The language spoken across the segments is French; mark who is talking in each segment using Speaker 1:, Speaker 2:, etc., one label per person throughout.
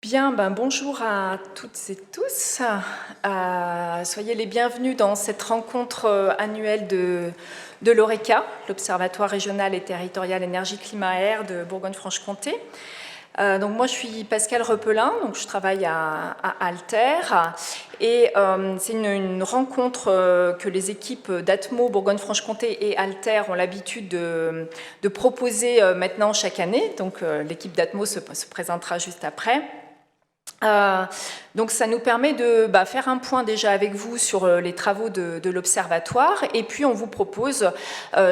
Speaker 1: Bien, bonjour à toutes et tous. Soyez les bienvenus dans cette rencontre annuelle de l'ORECA, l'Observatoire régional et territorial énergie-climat-air de Bourgogne-Franche-Comté. Donc moi, je suis Pascale Repelin, donc je travaille à Alter. Et c'est une rencontre que les équipes d'Atmo, Bourgogne-Franche-Comté et Alter ont l'habitude de proposer maintenant chaque année. Donc l'équipe d'Atmo se présentera juste après. Donc ça nous permet de faire un point déjà avec vous sur les travaux de l'Observatoire, et puis on vous propose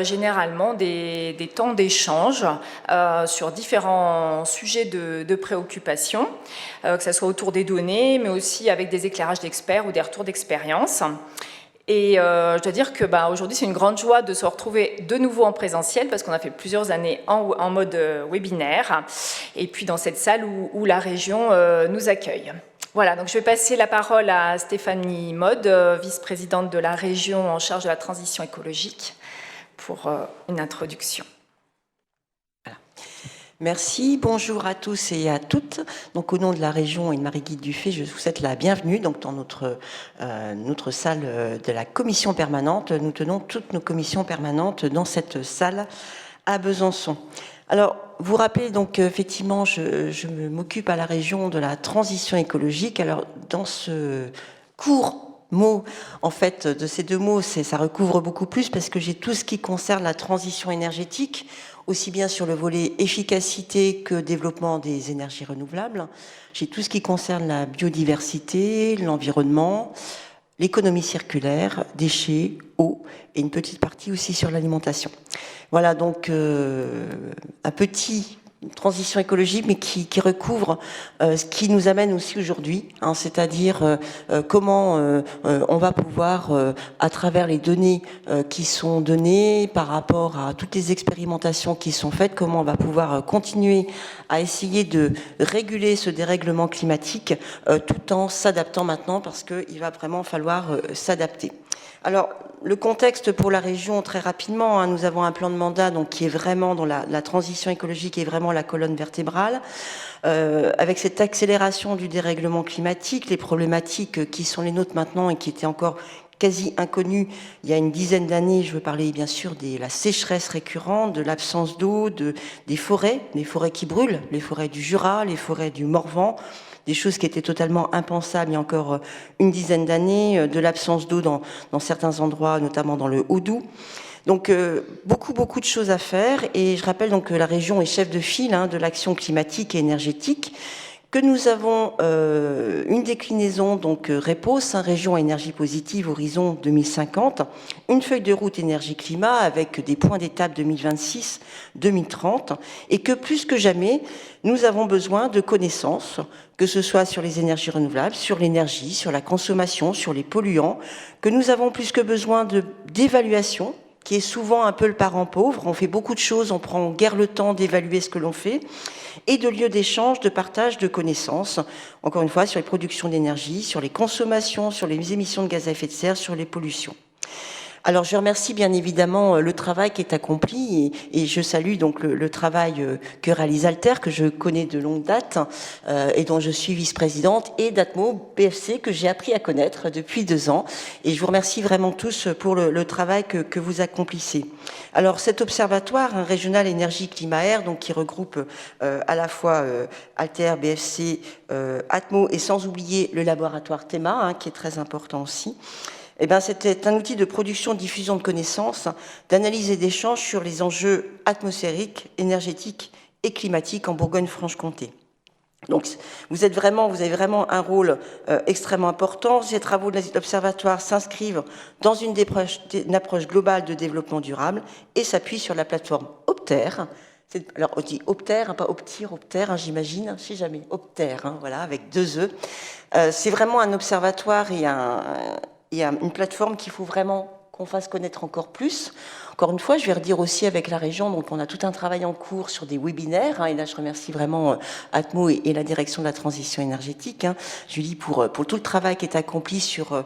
Speaker 1: généralement des temps d'échange sur différents sujets de préoccupation, que ce soit autour des données, mais aussi avec des éclairages d'experts ou des retours d'expérience. Et je dois dire que aujourd'hui, c'est une grande joie de se retrouver de nouveau en présentiel, parce qu'on a fait plusieurs années en mode webinaire, et puis dans cette salle où la région nous accueille. Voilà, donc je vais passer la parole à Stéphanie Mode, vice-présidente de la région en charge de la transition écologique, pour une introduction.
Speaker 2: Merci, bonjour à tous et à toutes. Donc au nom de la région et de Marie-Guide Dufay, je vous souhaite la bienvenue donc, dans notre salle de la commission permanente. Nous tenons toutes nos commissions permanentes dans cette salle à Besançon. Alors, vous rappelez donc effectivement, je m'occupe à la région de la transition écologique. Alors, dans ce court mot, en fait, de ces deux mots, ça recouvre beaucoup plus parce que j'ai tout ce qui concerne la transition énergétique, aussi bien sur le volet efficacité que développement des énergies renouvelables. J'ai tout ce qui concerne la biodiversité, l'environnement, l'économie circulaire, déchets, eau, et une petite partie aussi sur l'alimentation. Voilà donc un petit transition écologique, mais qui recouvre ce qui nous amène aussi aujourd'hui, hein, c'est-à-dire comment on va pouvoir, à travers les données qui sont données par rapport à toutes les expérimentations qui sont faites, comment on va pouvoir continuer à essayer de réguler ce dérèglement climatique tout en s'adaptant maintenant, parce qu'il va vraiment falloir s'adapter. Alors, le contexte pour la région, très rapidement, hein, nous avons un plan de mandat donc, qui est vraiment dans la transition écologique, qui est vraiment la colonne vertébrale. Avec cette accélération du dérèglement climatique, les problématiques qui sont les nôtres maintenant et qui étaient encore quasi inconnues il y a une dizaine d'années, je veux parler bien sûr de la sécheresse récurrente, de l'absence d'eau, des forêts qui brûlent, les forêts du Jura, les forêts du Morvan, des choses qui étaient totalement impensables il y a encore une dizaine d'années, de l'absence d'eau dans certains endroits, notamment dans le Haut-Doubs. Donc beaucoup de choses à faire, et je rappelle donc que la région est chef de file de l'action climatique et énergétique, que nous avons une déclinaison donc REPOS, région à énergie positive horizon 2050, une feuille de route énergie-climat avec des points d'étape 2026-2030, et que plus que jamais, nous avons besoin de connaissances, que ce soit sur les énergies renouvelables, sur l'énergie, sur la consommation, sur les polluants, que nous avons plus que besoin d'évaluation, qui est souvent un peu le parent pauvre. On fait beaucoup de choses, on prend guère le temps d'évaluer ce que l'on fait, et de lieux d'échange, de partage de connaissances, encore une fois, sur les productions d'énergie, sur les consommations, sur les émissions de gaz à effet de serre, sur les pollutions. Alors, je remercie bien évidemment le travail qui est accompli, et je salue donc le travail que réalise Alter, que je connais de longue date et dont je suis vice-présidente, et d'Atmo BFC, que j'ai appris à connaître depuis 2 ans. Et je vous remercie vraiment tous pour le travail que vous accomplissez. Alors, cet observatoire régional énergie-climat-air, donc qui regroupe à la fois Alter, BFC, Atmo, et sans oublier le laboratoire THEMA, qui est très important aussi. Eh bien, c'était un outil de production, de diffusion de connaissances, d'analyse et d'échange sur les enjeux atmosphériques, énergétiques et climatiques en Bourgogne-Franche-Comté. Donc, vous avez vraiment un rôle extrêmement important. Ces travaux de l'Observatoire s'inscrivent dans une approche globale de développement durable et s'appuient sur la plateforme Opter. Alors, on dit Opter, pas Optir, Opter, j'imagine, si jamais, Opter, voilà, avec 2 E. C'est vraiment un observatoire et une plateforme qu'il faut vraiment qu'on fasse connaître encore Encore une fois, je vais redire aussi avec la région, donc on a tout un travail en cours sur des webinaires, et là je remercie vraiment Atmo et la direction de la transition énergétique, Julie, pour tout le travail qui est accompli sur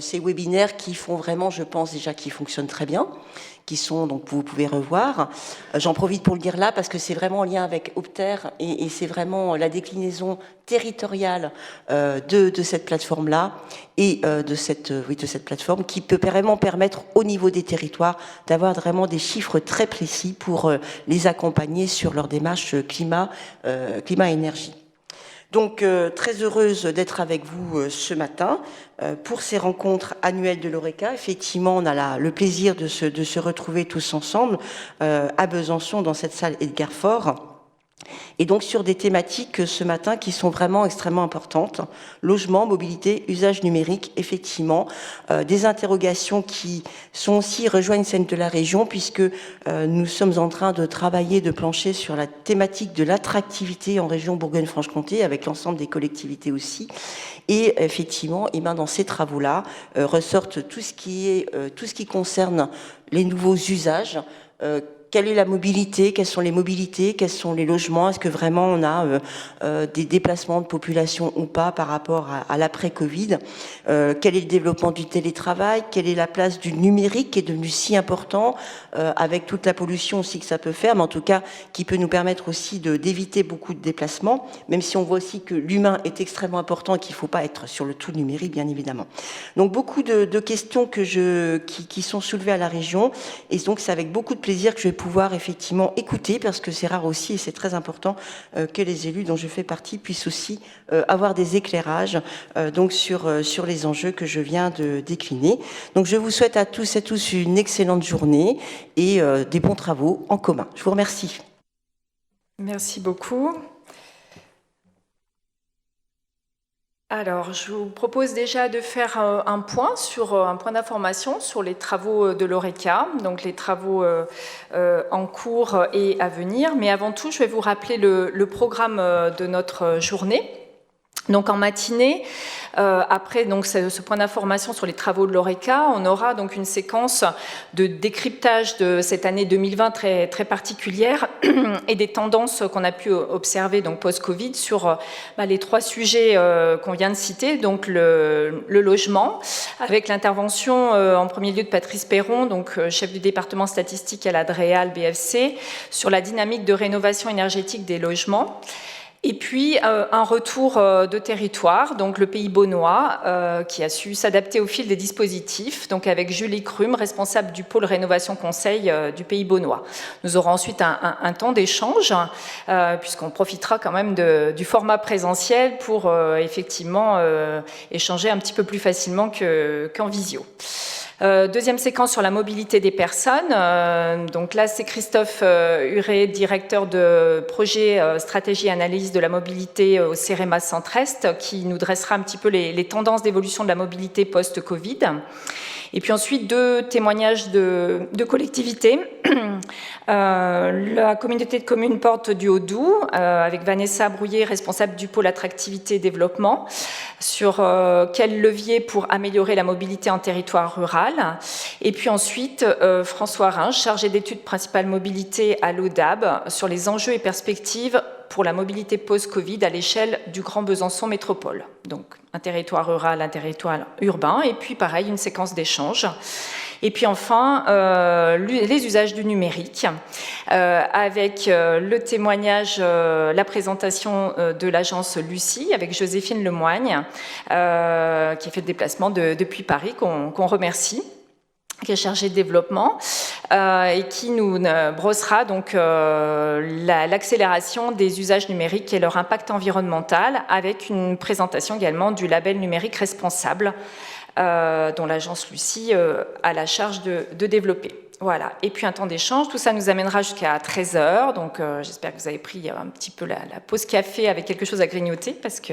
Speaker 2: ces webinaires qui font vraiment, je pense déjà, qui fonctionnent très bien, qui sont, donc vous pouvez revoir. J'en profite pour le dire là parce que c'est vraiment en lien avec Opter et c'est vraiment la déclinaison territoriale de cette plateforme-là et de cette plateforme qui peut vraiment permettre au niveau des territoires d'avoir vraiment des chiffres très précis pour les accompagner sur leur démarche climat-énergie. Donc, très heureuse d'être avec vous ce matin pour ces rencontres annuelles de l'Oreca. Effectivement, on a le plaisir de se retrouver tous ensemble à Besançon, dans cette salle Edgar Faure. Et donc sur des thématiques ce matin qui sont vraiment extrêmement importantes. Logement, mobilité, usage numérique, effectivement. Des interrogations qui sont aussi rejoignent celles de la région puisque nous sommes en train de travailler, de plancher sur la thématique de l'attractivité en région Bourgogne-Franche-Comté avec l'ensemble des collectivités aussi. Et effectivement, dans ces travaux-là, ressortent tout ce qui concerne les nouveaux usages. Quelle est la mobilité? Quelles sont les mobilités? Quels sont les logements? Est-ce que vraiment on a des déplacements de population ou pas par rapport à l'après-Covid? Quel est le développement du télétravail? Quelle est la place du numérique qui est devenu si important avec toute la pollution aussi que ça peut faire, mais en tout cas qui peut nous permettre aussi d'éviter beaucoup de déplacements, même si on voit aussi que l'humain est extrêmement important et qu'il ne faut pas être sur le tout numérique, bien évidemment. Donc beaucoup de questions qui sont soulevées à la région, et donc c'est avec beaucoup de plaisir que je vais pouvoir effectivement écouter, parce que c'est rare aussi et c'est très important que les élus dont je fais partie puissent aussi avoir des éclairages donc sur les enjeux que je viens de décliner. Donc je vous souhaite à tous et tous une excellente journée et des bons travaux en commun. Je vous remercie.
Speaker 1: Merci beaucoup. Alors, je vous propose déjà de faire un point d'information sur les travaux de l'Oreca, donc les travaux en cours et à venir. Mais avant tout, je vais vous rappeler le programme de notre journée. Donc en matinée, après donc, ce point d'information sur les travaux de l'Oreca, on aura donc une séquence de décryptage de cette année 2020 très, très particulière et des tendances qu'on a pu observer donc post-Covid sur les trois sujets qu'on vient de citer, donc le logement, avec l'intervention en premier lieu de Patrice Perron, donc chef du département statistique à la DREAL BFC, sur la dynamique de rénovation énergétique des logements. Et puis un retour de territoire, donc le Pays Beaunois, qui a su s'adapter au fil des dispositifs, donc avec Julie Crum, responsable du pôle rénovation conseil du Pays Beaunois. Nous aurons ensuite un temps d'échange, puisqu'on profitera quand même du format présentiel pour effectivement échanger un petit peu plus facilement qu'en visio. Deuxième séquence sur la mobilité des personnes. Donc là, c'est Christophe Huré, directeur de projet stratégie et analyse de la mobilité au CEREMA Centre-Est, qui nous dressera un petit peu les tendances d'évolution de la mobilité post-Covid. Et puis ensuite, deux témoignages de collectivités. La communauté de communes Porte du Haut-Doubs, avec Vanessa Brouillet, responsable du pôle attractivité et développement, sur quel levier pour améliorer la mobilité en territoire rural. Et puis ensuite, François Ringe, chargé d'études principales mobilité à l'ODAB, sur les enjeux et perspectives pour la mobilité post-Covid à l'échelle du Grand Besançon Métropole. Donc, un territoire rural, un territoire urbain, et puis pareil, une séquence d'échanges. Et puis enfin, les usages du numérique, avec le témoignage, la présentation de l'agence Lucie, avec Joséphine Lemoigne, qui a fait le déplacement depuis Paris, qu'on remercie, qui est chargé de développement et qui nous brossera donc l'accélération des usages numériques et leur impact environnemental, avec une présentation également du label numérique responsable dont l'agence Lucie a la charge de développer. Voilà, et puis un temps d'échange, tout ça nous amènera jusqu'à 13h, donc j'espère que vous avez pris un petit peu la pause café avec quelque chose à grignoter, parce que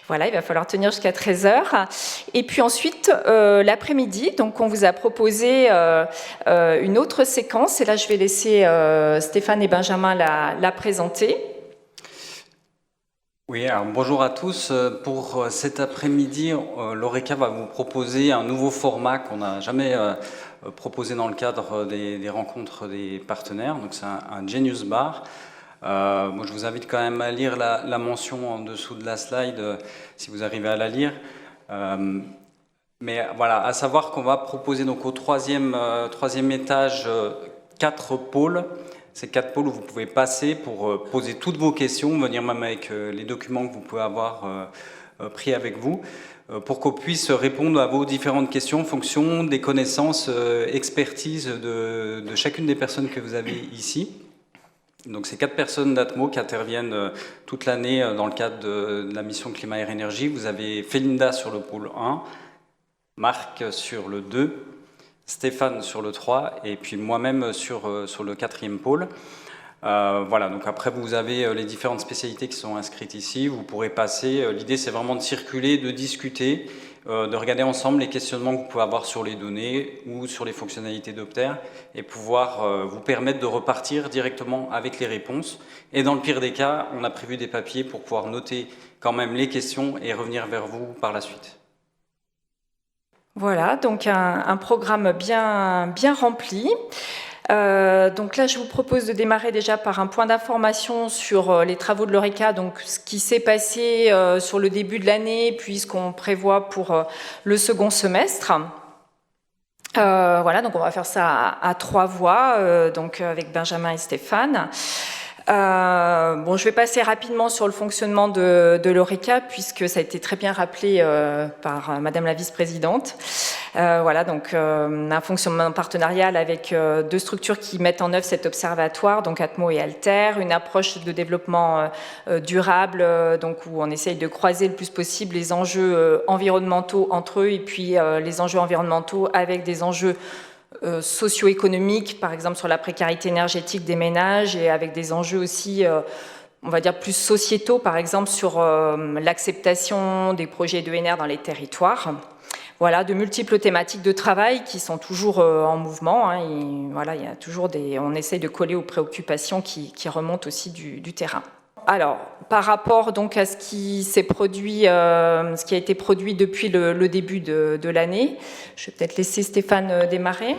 Speaker 1: voilà, il va falloir tenir jusqu'à 13h. Et puis ensuite, l'après-midi, donc on vous a proposé une autre séquence, et là je vais laisser Stéphane et Benjamin la présenter.
Speaker 3: Oui, alors bonjour à tous. Pour cet après-midi, l'Oreca va vous proposer un nouveau format qu'on n'a jamais proposé dans le cadre des rencontres des partenaires. Donc c'est un Genius Bar. Moi, je vous invite quand même à lire la mention en dessous de la slide, si vous arrivez à la lire. Mais voilà, à savoir qu'on va proposer donc au troisième étage 4 pôles. Ces 4 pôles où vous pouvez passer pour poser toutes vos questions, venir même avec les documents que vous pouvez avoir pris avec vous, pour qu'on puisse répondre à vos différentes questions en fonction des connaissances, expertise de chacune des personnes que vous avez ici. Donc c'est 4 personnes d'Atmo qui interviennent toute l'année dans le cadre de la mission Climat Air Énergie. Vous avez Félinda sur le pôle 1, Marc sur le 2, Stéphane sur le 3 et puis moi-même sur le 4e pôle. Voilà, donc après vous avez les différentes spécialités qui sont inscrites ici, vous pourrez passer, l'idée c'est vraiment de circuler, de discuter, de regarder ensemble les questionnements que vous pouvez avoir sur les données ou sur les fonctionnalités d'Opter et pouvoir vous permettre de repartir directement avec les réponses. Et dans le pire des cas, on a prévu des papiers pour pouvoir noter quand même les questions et revenir vers vous par la suite.
Speaker 1: Voilà, donc un programme bien rempli. Donc là, je vous propose de démarrer déjà par un point d'information sur les travaux de l'Oreca, donc ce qui s'est passé sur le début de l'année, puis ce qu'on prévoit pour le second semestre. Voilà, donc on va faire ça à 3 voix, donc avec Benjamin et Stéphane. Bon, je vais passer rapidement sur le fonctionnement de l'Oreca, puisque ça a été très bien rappelé par Madame la vice-présidente. Voilà, donc un fonctionnement partenarial avec 2 structures qui mettent en œuvre cet observatoire, donc Atmo et Alter, une approche de développement durable, donc où on essaye de croiser le plus possible les enjeux environnementaux entre eux et puis les enjeux environnementaux avec des enjeux socio-économiques, par exemple sur la précarité énergétique des ménages et avec des enjeux aussi, on va dire, plus sociétaux, par exemple sur l'acceptation des projets d'ENR dans les territoires. Voilà, de multiples thématiques de travail qui sont toujours en mouvement. Hein, et voilà, il y a toujours on essaye de coller aux préoccupations qui remontent aussi du terrain. Alors, par rapport donc à ce qui s'est produit, ce qui a été produit depuis le début de l'année, je vais peut-être laisser Stéphane démarrer.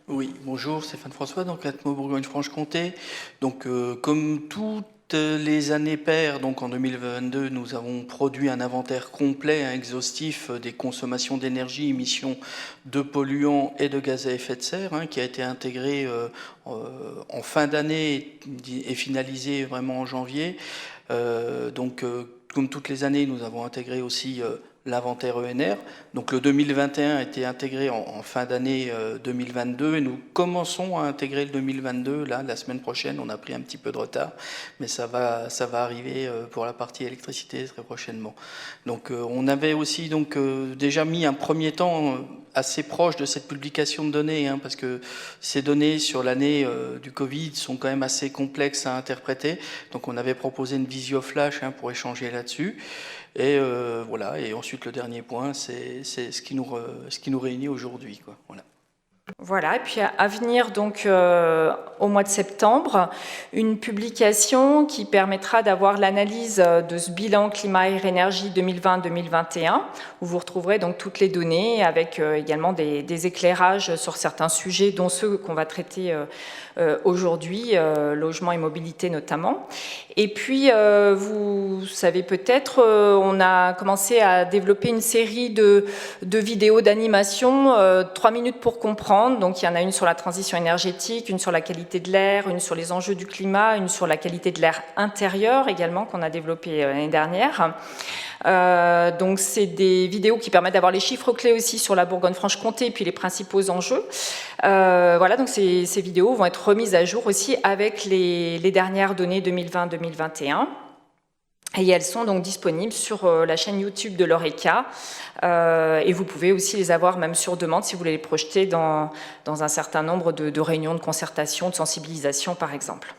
Speaker 4: Oui, bonjour, Stéphane François, donc Atmo Bourgogne-Franche-Comté. Donc, comme toutes les années paires, donc en 2022, nous avons produit un inventaire complet, exhaustif des consommations d'énergie, émissions de polluants et de gaz à effet de serre, qui a été intégré en fin d'année et finalisé vraiment en janvier. Donc, comme toutes les années, nous avons intégré aussi l'inventaire ENR. Donc le 2021 a été intégré en fin d'année 2022 et nous commençons à intégrer le 2022. Là, la semaine prochaine, on a pris un petit peu de retard, mais ça va arriver pour la partie électricité très prochainement. Donc on avait aussi donc déjà mis un premier temps assez proche de cette publication de données, parce que ces données sur l'année du Covid sont quand même assez complexes à interpréter. Donc on avait proposé une visio flash pour échanger là-dessus. Et voilà. Et ensuite le dernier point, c'est ce qui nous réunit aujourd'hui, quoi. Voilà.
Speaker 1: Voilà, et puis à venir donc au mois de septembre, une publication qui permettra d'avoir l'analyse de ce bilan climat air énergie 2020-2021, où vous retrouverez donc toutes les données avec également des éclairages sur certains sujets, dont ceux qu'on va traiter aujourd'hui, logement et mobilité notamment. Et puis, vous savez peut-être, on a commencé à développer une série de vidéos d'animation, 3 minutes pour comprendre. Donc, il y en a une sur la transition énergétique, une sur la qualité de l'air, une sur les enjeux du climat, une sur la qualité de l'air intérieur également, qu'on a développée l'année dernière. Donc, c'est des vidéos qui permettent d'avoir les chiffres clés aussi sur la Bourgogne-Franche-Comté et puis les principaux enjeux. Voilà, donc ces vidéos vont être remises à jour aussi avec les dernières données 2020-2021. Et elles sont donc disponibles sur la chaîne YouTube de l'Oreca. Et vous pouvez aussi les avoir même sur demande si vous voulez les projeter dans un certain nombre de réunions de concertation, de sensibilisation par exemple.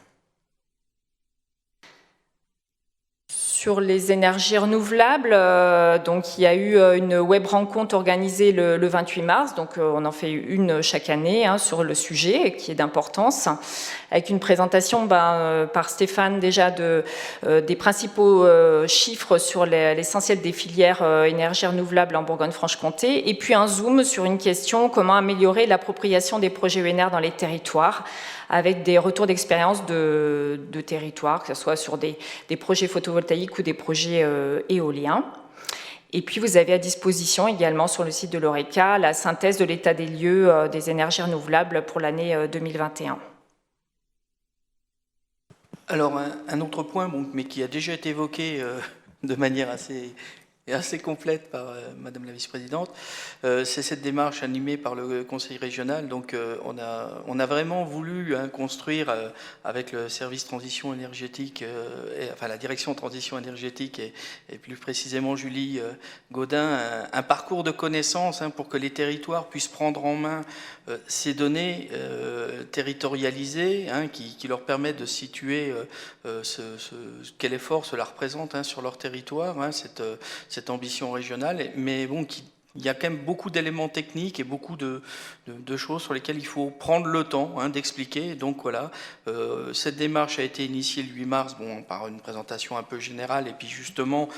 Speaker 1: Sur les énergies renouvelables, donc il y a eu une web rencontre organisée le 28 mars, donc on en fait une chaque année sur le sujet qui est d'importance, avec une présentation par Stéphane déjà des principaux chiffres sur l'essentiel des filières énergies renouvelables en Bourgogne-Franche-Comté, et puis un zoom sur une question: comment améliorer l'appropriation des projets ENR dans les territoires, avec des retours d'expérience de territoires, que ce soit sur des projets photovoltaïques ou des projets éoliens. Et puis vous avez à disposition également sur le site de l'Oreca la synthèse de l'état des lieux des énergies renouvelables pour l'année 2021.
Speaker 4: Alors un autre point, mais qui a déjà été évoqué de manière assez complète par Madame la Vice-présidente, c'est cette démarche animée par le Conseil régional. Donc on a vraiment voulu construire avec le service transition énergétique, enfin la direction transition énergétique et plus précisément Julie Gaudin, un parcours de connaissances pour que les territoires puissent prendre en main ces données territorialisées qui leur permettent de situer quel effort cela représente sur leur territoire, cette ambition régionale, mais bon, il y a quand même beaucoup d'éléments techniques et beaucoup de choses sur lesquelles il faut prendre le temps d'expliquer. Donc voilà, cette démarche a été initiée le 8 mars par une présentation un peu générale et puis justement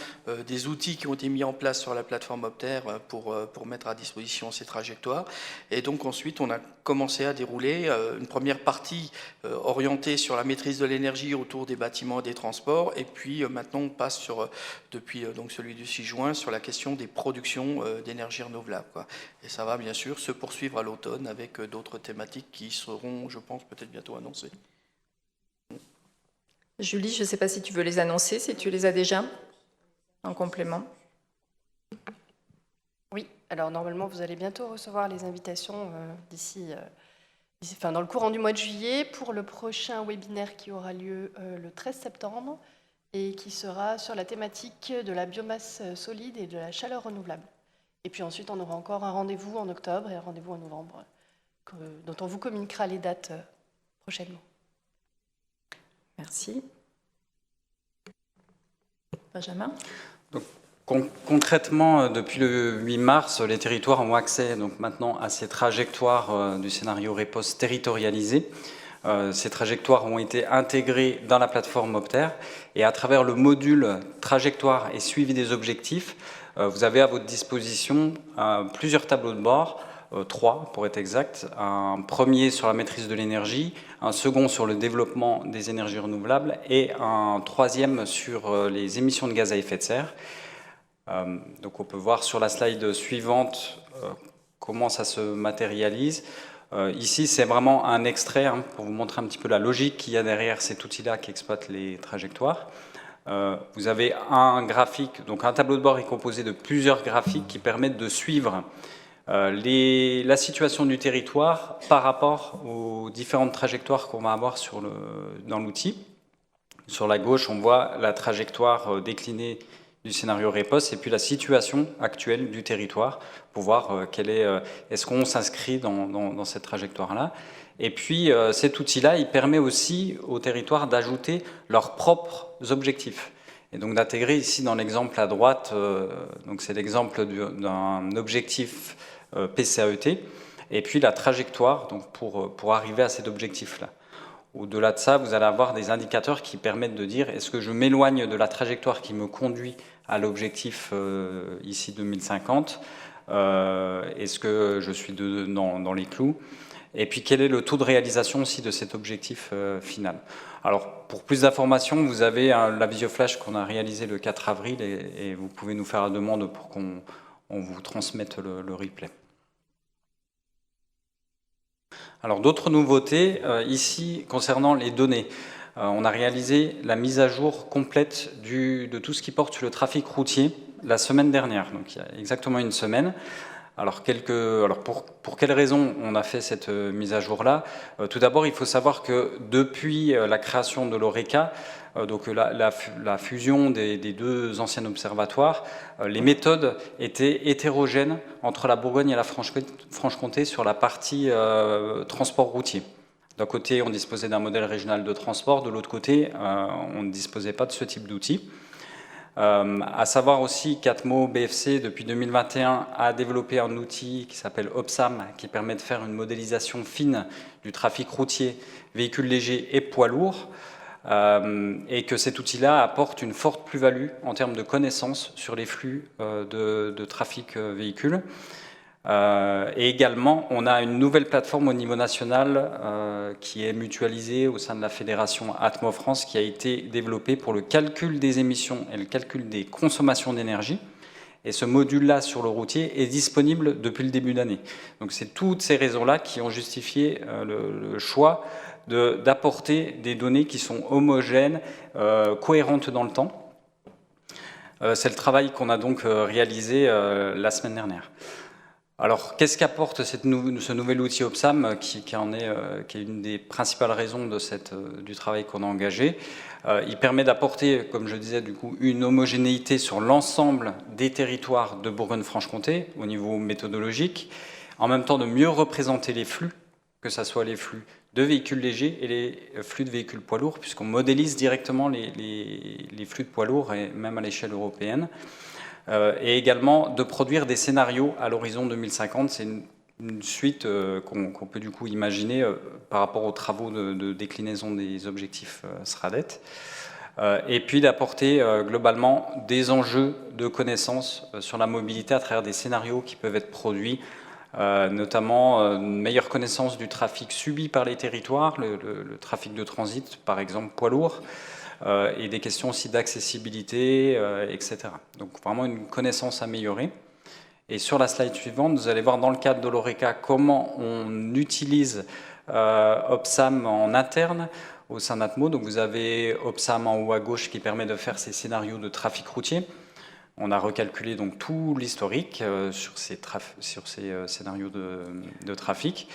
Speaker 4: des outils qui ont été mis en place sur la plateforme Opter pour mettre à disposition ces trajectoires. Et donc ensuite, on a commencé à dérouler une première partie orientée sur la maîtrise de l'énergie autour des bâtiments et des transports. Et puis maintenant, on passe depuis donc celui du 6 juin sur la question des productions d'énergie renouvelable, quoi. Et ça va bien sûr se poursuivre à l'automne avec d'autres thématiques qui seront, je pense, peut-être bientôt annoncées.
Speaker 1: Julie, je ne sais pas si tu veux les annoncer, si tu les as déjà en complément.
Speaker 5: Oui, alors normalement vous allez bientôt recevoir les invitations dans le courant du mois de juillet pour le prochain webinaire qui aura lieu le 13 septembre et qui sera sur la thématique de la biomasse solide et de la chaleur renouvelable. Et puis ensuite, on aura encore un rendez-vous en octobre et un rendez-vous en novembre, dont on vous communiquera les dates prochainement.
Speaker 1: Merci. Benjamin ?
Speaker 3: Donc, concrètement, depuis le 8 mars, les territoires ont accès donc maintenant à ces trajectoires du scénario REPOS territorialisé. Ces trajectoires ont été intégrées dans la plateforme Opter et à travers le module trajectoire et suivi des objectifs, vous avez à votre disposition plusieurs tableaux de bord, 3 pour être exact, un premier sur la maîtrise de l'énergie, un second sur le développement des énergies renouvelables et un troisième sur les émissions de gaz à effet de serre. Donc on peut voir sur la slide suivante comment ça se matérialise. Ici, c'est vraiment un extrait pour vous montrer un petit peu la logique qu'il y a derrière cet outil-là qui exploite les trajectoires. Vous avez un graphique, donc un tableau de bord est composé de plusieurs graphiques qui permettent de suivre la situation du territoire par rapport aux différentes trajectoires qu'on va avoir dans l'outil. Sur la gauche, on voit la trajectoire déclinée du scénario REPOS et puis la situation actuelle du territoire pour voir est-ce qu'on s'inscrit dans cette trajectoire-là. Et puis cet outil-là, il permet aussi aux territoires d'ajouter leurs propres objectifs. Et donc d'intégrer ici dans l'exemple à droite, donc c'est l'exemple d'un objectif PCAET, et puis la trajectoire donc pour arriver à cet objectif-là. Au-delà de ça, vous allez avoir des indicateurs qui permettent de dire est-ce que je m'éloigne de la trajectoire qui me conduit à l'objectif ici 2050, est-ce que je suis dans les clous, et puis quel est le taux de réalisation aussi de cet objectif final. Alors pour plus d'informations, vous avez la visioflash qu'on a réalisée le 4 avril et vous pouvez nous faire la demande pour qu'on vous transmette le replay. Alors d'autres nouveautés ici concernant les données. On a réalisé la mise à jour complète de tout ce qui porte sur le trafic routier la semaine dernière, donc il y a exactement une semaine. Alors pour quelles raisons on a fait cette mise à jour-là? Tout d'abord, il faut savoir que depuis la création de l'Oreca, donc la fusion des deux anciens observatoires, les méthodes étaient hétérogènes entre la Bourgogne et la Franche-Comté sur la partie transport routier. D'un côté, on disposait d'un modèle régional de transport, de l'autre côté, on ne disposait pas de ce type d'outils. À savoir aussi qu'Atmo BFC, depuis 2021, a développé un outil qui s'appelle OPSAM, qui permet de faire une modélisation fine du trafic routier, véhicules légers et poids lourds, et que cet outil-là apporte une forte plus-value en termes de connaissances sur les flux de trafic véhicules. Et également, on a une nouvelle plateforme au niveau national qui est mutualisée au sein de la fédération Atmo France, qui a été développée pour le calcul des émissions et le calcul des consommations d'énergie. Et ce module-là sur le routier est disponible depuis le début d'année. Donc c'est toutes ces raisons-là qui ont justifié le choix d'apporter des données qui sont homogènes, cohérentes dans le temps. C'est le travail qu'on a donc réalisé la semaine dernière. Alors, qu'est-ce qu'apporte ce nouvel outil OPSAM qui est une des principales raisons du travail qu'on a engagé? Il permet d'apporter, comme je disais, du coup, une homogénéité sur l'ensemble des territoires de Bourgogne-Franche-Comté au niveau méthodologique, en même temps de mieux représenter les flux, que ce soit les flux de véhicules légers et les flux de véhicules poids lourds, puisqu'on modélise directement les flux de poids lourds, et même à l'échelle européenne. Et également de produire des scénarios à l'horizon 2050. C'est une suite qu'on peut du coup imaginer par rapport aux travaux de déclinaison des objectifs SRADET. Et puis d'apporter globalement des enjeux de connaissances sur la mobilité à travers des scénarios qui peuvent être produits, notamment une meilleure connaissance du trafic subi par les territoires, le trafic de transit, par exemple poids lourd, et des questions aussi d'accessibilité, etc. Donc vraiment une connaissance améliorée. Et sur la slide suivante, vous allez voir dans le cadre de l'ORECA comment on utilise OPSAM en interne au sein d'Atmo. Donc vous avez OPSAM en haut à gauche qui permet de faire ces scénarios de trafic routier. On a recalculé donc tout l'historique sur ces scénarios de trafic.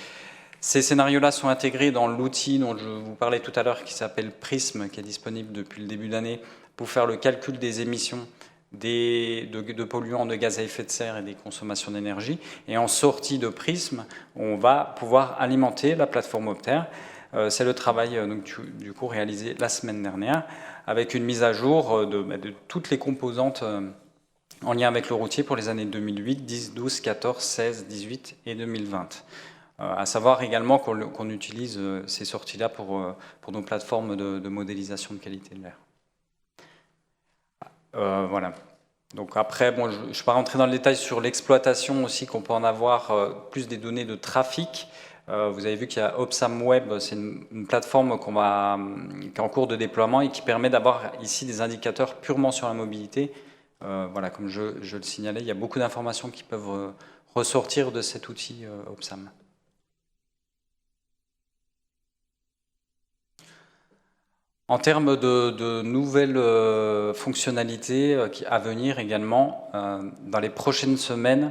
Speaker 3: Ces scénarios-là sont intégrés dans l'outil dont je vous parlais tout à l'heure qui s'appelle Prism, qui est disponible depuis le début d'année pour faire le calcul des émissions de polluants de gaz à effet de serre et des consommations d'énergie. Et en sortie de Prism, on va pouvoir alimenter la plateforme Opter. C'est le travail donc, du coup réalisé la semaine dernière avec une mise à jour de toutes les composantes en lien avec le routier pour les années 2008, 10, 12, 14, 16, 18 et 2020. À savoir également qu'on utilise ces sorties-là pour nos plateformes de modélisation de qualité de l'air. Voilà. Donc après, bon, je ne vais pas rentrer dans le détail sur l'exploitation aussi qu'on peut en avoir, plus des données de trafic. Vous avez vu qu'il y a OPSAM Web, c'est une plateforme qui est en cours de déploiement et qui permet d'avoir ici des indicateurs purement sur la mobilité. Voilà, comme je le signalais, il y a beaucoup d'informations qui peuvent ressortir de cet outil OPSAM. En termes de nouvelles fonctionnalités à venir également, dans les prochaines semaines,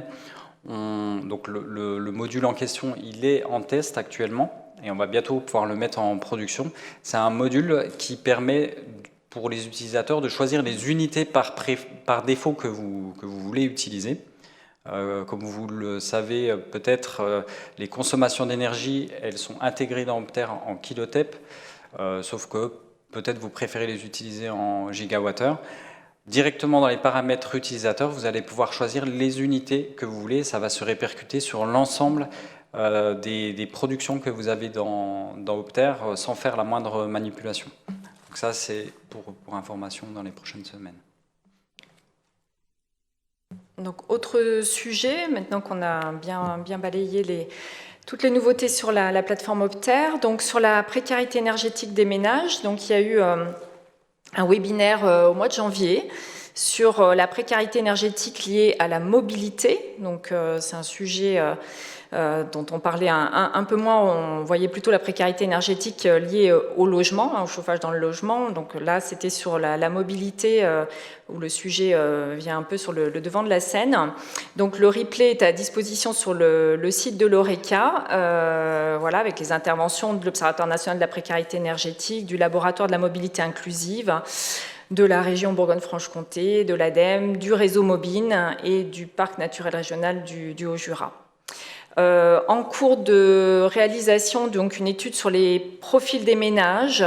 Speaker 3: donc le module en question, il est en test actuellement et on va bientôt pouvoir le mettre en production. C'est un module qui permet pour les utilisateurs de choisir les unités par défaut que vous voulez utiliser. Comme vous le savez peut-être, les consommations d'énergie, elles sont intégrées dans Opter en kilotep, sauf que peut-être vous préférez les utiliser en gigawattheure. Directement dans les paramètres utilisateurs, vous allez pouvoir choisir les unités que vous voulez. Ça va se répercuter sur l'ensemble des productions que vous avez dans Opter sans faire la moindre manipulation. Donc ça, c'est pour information dans les prochaines semaines.
Speaker 1: Donc, autre sujet, maintenant qu'on a bien balayé toutes les nouveautés sur la plateforme Opter, donc sur la précarité énergétique des ménages. Donc, il y a eu un webinaire au mois de janvier sur la précarité énergétique liée à la mobilité. Donc, c'est un sujet dont on parlait un peu moins. On voyait plutôt la précarité énergétique liée au logement, au chauffage dans le logement. Donc là, c'était sur la mobilité où le sujet vient un peu sur le devant de la scène. Donc le replay est à disposition sur le site de l'ORECA, voilà, avec les interventions de l'Observatoire national de la précarité énergétique, du laboratoire de la mobilité inclusive, de la région Bourgogne-Franche-Comté, de l'ADEME, du réseau Mobine et du parc naturel régional du Haut-Jura. En cours de réalisation, donc une étude sur les profils des ménages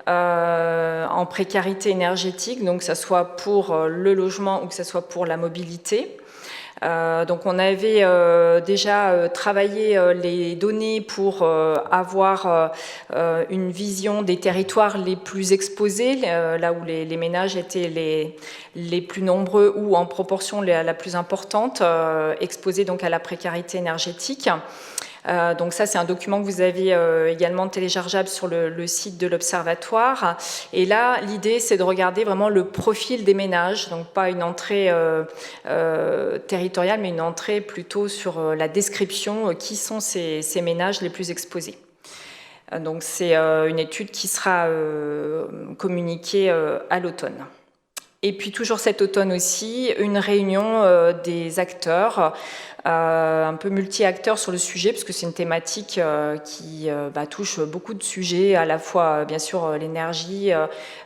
Speaker 1: en précarité énergétique, donc que ce soit pour le logement ou que ce soit pour la mobilité. Donc on avait déjà travaillé les données pour avoir une vision des territoires les plus exposés, là où les ménages étaient les plus nombreux ou en proportion la plus importante, exposés donc à la précarité énergétique. Donc ça, c'est un document que vous avez également téléchargeable sur le site de l'Observatoire. Et là, l'idée, c'est de regarder vraiment le profil des ménages, donc pas une entrée territoriale, mais une entrée plutôt sur la description, qui sont ces ménages les plus exposés. Donc c'est une étude qui sera communiquée à l'automne. Et puis toujours cet automne aussi, une réunion des acteurs, un peu multi-acteurs sur le sujet, parce que c'est une thématique qui touche beaucoup de sujets, à la fois bien sûr l'énergie,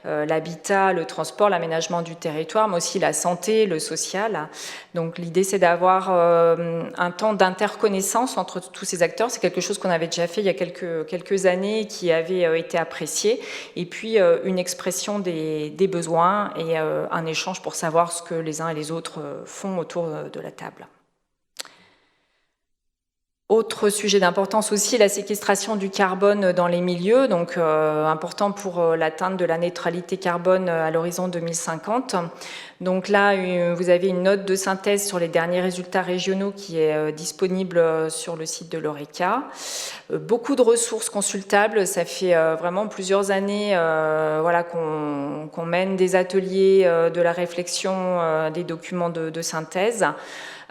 Speaker 1: l'habitat, le transport, l'aménagement du territoire, mais aussi la santé, le social. Donc l'idée, c'est d'avoir un temps d'interconnaissance entre tous ces acteurs. C'est quelque chose qu'on avait déjà fait il y a quelques années et qui avait été apprécié. Et puis une expression des besoins et un échange pour savoir ce que les uns et les autres font autour de la table. Autre sujet d'importance aussi, la séquestration du carbone dans les milieux, donc important pour l'atteinte de la neutralité carbone à l'horizon 2050. Donc là, vous avez une note de synthèse sur les derniers résultats régionaux qui est disponible sur le site de l'ORECA. Beaucoup de ressources consultables, ça fait vraiment plusieurs années qu'on mène des ateliers de la réflexion, des documents de synthèse.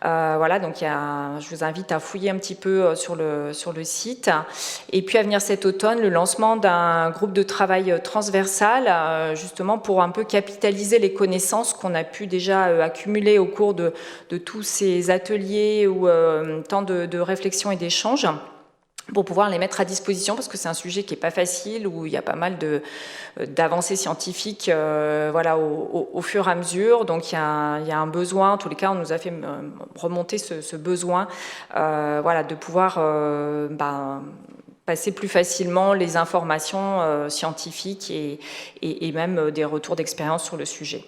Speaker 1: Donc je vous invite à fouiller un petit peu sur le site. Et puis à venir cet automne, le lancement d'un groupe de travail transversal, justement pour un peu capitaliser les connaissances qu'on a pu déjà accumuler au cours de tous ces ateliers ou temps de réflexion et d'échange, pour pouvoir les mettre à disposition, parce que c'est un sujet qui n'est pas facile, où il y a pas mal d'avancées scientifiques au fur et à mesure. Donc il y a un besoin, en tous les cas on nous a fait remonter ce besoin de pouvoir passer plus facilement les informations scientifiques et même des retours d'expérience sur le sujet.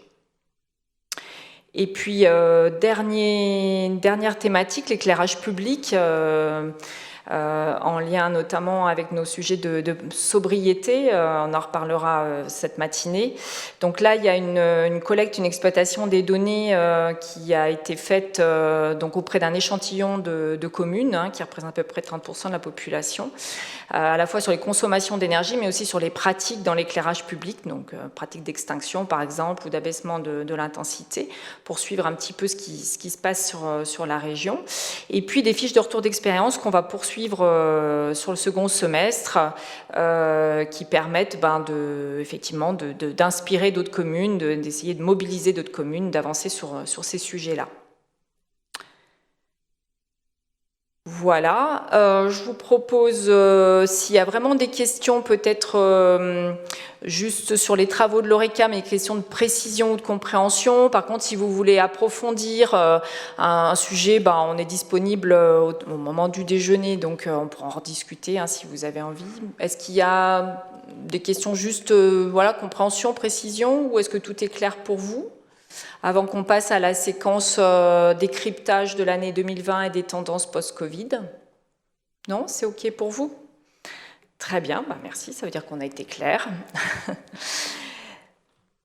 Speaker 1: Et puis dernière thématique, l'éclairage public, en lien notamment avec nos sujets de sobriété, on en reparlera cette matinée. Donc là, il y a une collecte, une exploitation des données qui a été faite donc auprès d'un échantillon de communes, qui représente à peu près 30% de la population, à la fois sur les consommations d'énergie, mais aussi sur les pratiques dans l'éclairage public, donc pratiques d'extinction par exemple, ou d'abaissement de l'intensité, pour suivre un petit peu ce qui se passe sur la région. Et puis des fiches de retour d'expérience qu'on va poursuivre sur le second semestre, qui permettent effectivement d'inspirer d'autres communes, d'essayer de mobiliser d'autres communes, d'avancer sur ces sujets-là. Voilà, je vous propose, s'il y a vraiment des questions, peut-être juste sur les travaux de l'ORECA, mais des questions de précision ou de compréhension. Par contre, si vous voulez approfondir un sujet, on est disponible au moment du déjeuner, donc on pourra en rediscuter si vous avez envie. Est-ce qu'il y a des questions juste compréhension, précision, ou est-ce que tout est clair pour vous ? Avant qu'on passe à la séquence décryptage de l'année 2020 et des tendances post-Covid. Non, c'est OK pour vous ? Très bien, merci, ça veut dire qu'on a été clair.